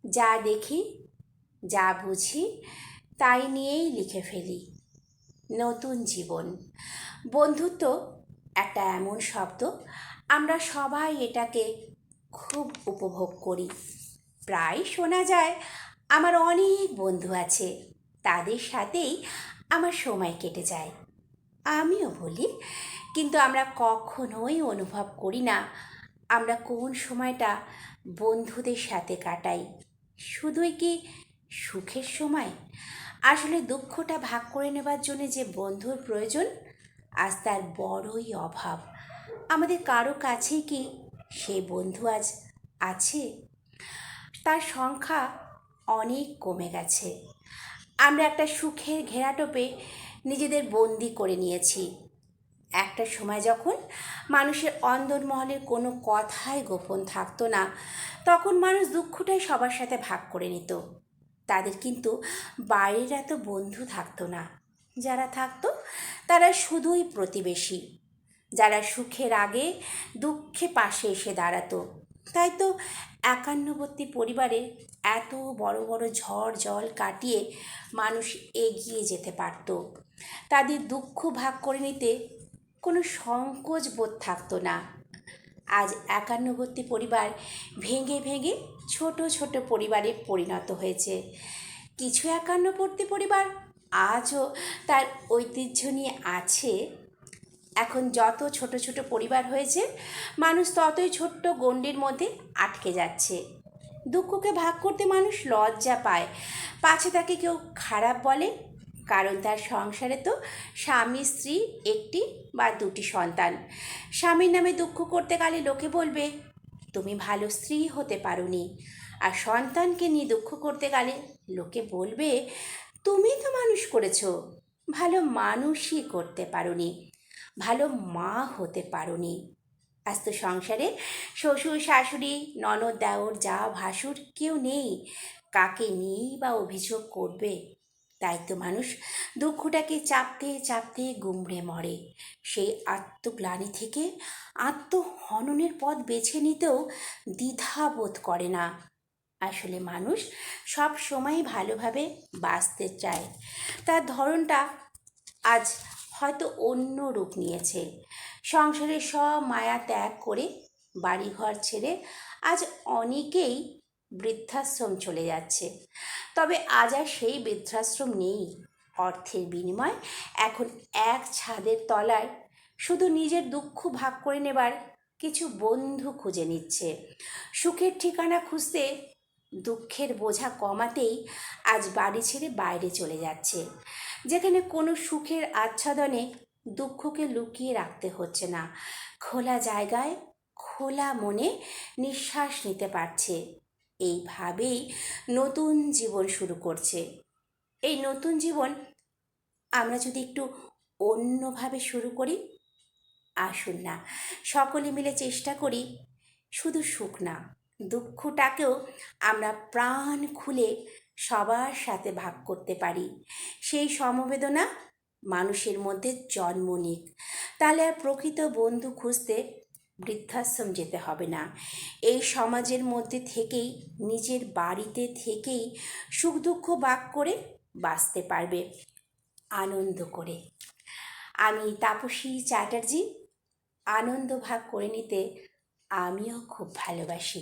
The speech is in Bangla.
যা দেখি, যা বুঝি, তাই নিয়েই লিখে ফেলি। নতুন জীবন। বন্ধুত্ব একটা এমন শব্দ, আমরা সবাই এটাকে খুব উপভোগ করি। প্রায় শোনা যায়, আমার অনেক বন্ধু আছে, তাদের সাথেই আমার সময় কেটে যায়। আমিও বলি, কিন্তু আমরা কখনোই অনুভব করি না আমরা কোন সময়টা বন্ধুদের সাথে কাটাই। শুধুই কি সুখের সময়? আসলে দুঃখটা ভাগ করে নেবার জন্য যে বন্ধুর প্রয়োজন, আজ তার বড়ই অভাব। আমাদের কারো কাছেই কি সে বন্ধু আজ আছে? তার সংখ্যা অনেক কমে গেছে। আমরা একটা সুখের ঘেরাটোপে নিজেদের বন্দি করে নিয়েছি। একটা সময় যখন মানুষের অন্দরমহলের কোনো কথাই গোপন থাকতো না, তখন মানুষ দুঃখটাই সবার সাথে ভাগ করে নিত। তাদের কিন্তু বাইরের এত বন্ধু থাকতো না। যারা থাকতো তারা শুধুই প্রতিবেশী, যারা সুখের আগে দুঃখে পাশে এসে দাঁড়াতো। তাই তো একান্নবর্তী পরিবারে এত বড় বড় ঝড় জল কাটিয়ে মানুষ এগিয়ে যেতে পারত। তাদের দুঃখ ভাগ করে নিতে কোনো সংকোচ বোধ থাকতো না। আজ একান্নবর্তী পরিবার ভেঙে ভেঙে ছোট ছোট পরিবারে পরিণত হয়েছে। কিছু একান্নবর্তী পরিবার আজও তার ঐতিহ্য নিয়ে আছে। এখন যত ছোট ছোট পরিবার হয়েছে, মানুষ ততই ছোট্ট গণ্ডির মধ্যে আটকে যাচ্ছে। দুঃখকে ভাগ করতে মানুষ লজ্জা পায়, পাছে তাকে কেউ খারাপ বলে। কারণ তার সংসারে তো স্বামী স্ত্রী একটি বা দুটি সন্তান। স্বামীর নামে দুঃখ করতে গেলে লোকে বলবে তুমি ভালো স্ত্রী হতে পারোনি, আর সন্তানকে নিয়ে দুঃখ করতে গেলে লোকে বলবে তুমি তো মানুষ করেছো, ভালো মানুষই করতে পারোনি, ভালো মা হতে পারোনি। আজ তো সংসারে শ্বশুর শাশুড়ি ননদ দেওর যা ভাসুর কেউ নেই, কাকে নিয়েই বা অভিযোগ করবে। তাই তো মানুষ দুঃখটাকে চাপতে চাপতে গুমড়ে মরে। সেই আত্মগ্লানি থেকে আত্মহননের পথ বেছে নিতেও দ্বিধাবোধ করে না। আসলে মানুষ সব সময় ভালোভাবে বাঁচতে চায়, তার ধরনটা আজ হয়তো অন্য রূপ নিয়েছে। সংসারের সব মায়া ত্যাগ করে বাড়িঘর ছেড়ে আজ অনেকেই বৃদ্ধাশ্রম চলে যাচ্ছে। তবে আজ আর সেই বৃদ্ধাশ্রম নেই। অর্থের বিনিময় এখন এক ছাদের তলায় শুধু নিজের দুঃখ ভাগ করে নেবার কিছু বন্ধু খুঁজে নিচ্ছে। সুখের ঠিকানা খুঁজতে দুঃখের বোঝা কমাতেই আজ বাড়ি ছেড়ে বাইরে চলে যাচ্ছে, যেখানে কোনো সুখের আচ্ছাদনে দুঃখকে লুকিয়ে রাখতে হচ্ছে না। খোলা জায়গায় খোলা মনে নিঃশ্বাস নিতে পারছে। এইভাবেই নতুন জীবন শুরু করছে। এই নতুন জীবন আমরা যদি একটু অন্যভাবে শুরু করি, আসুন না সকলে মিলে চেষ্টা করি শুধু সুখ না, দুঃখটাকেও আমরা প্রাণ খুলে সবার সাথে ভাগ করতে পারি। সেই সমবেদনা মানুষের মধ্যে জন্ম নিক। তাহলে আর প্রকৃত বন্ধু খুঁজতে বৃদ্ধাশ্রম যেতে হবে না। এই সমাজের মধ্যে থেকেই, নিজের বাড়িতে থেকেই সুখ দুঃখ ভাগ করে বাঁচতে পারবে আনন্দ করে। আমি তাপসী চ্যাটার্জি। আনন্দ ভাগ করে নিতে আমিও খুব ভালোবাসি।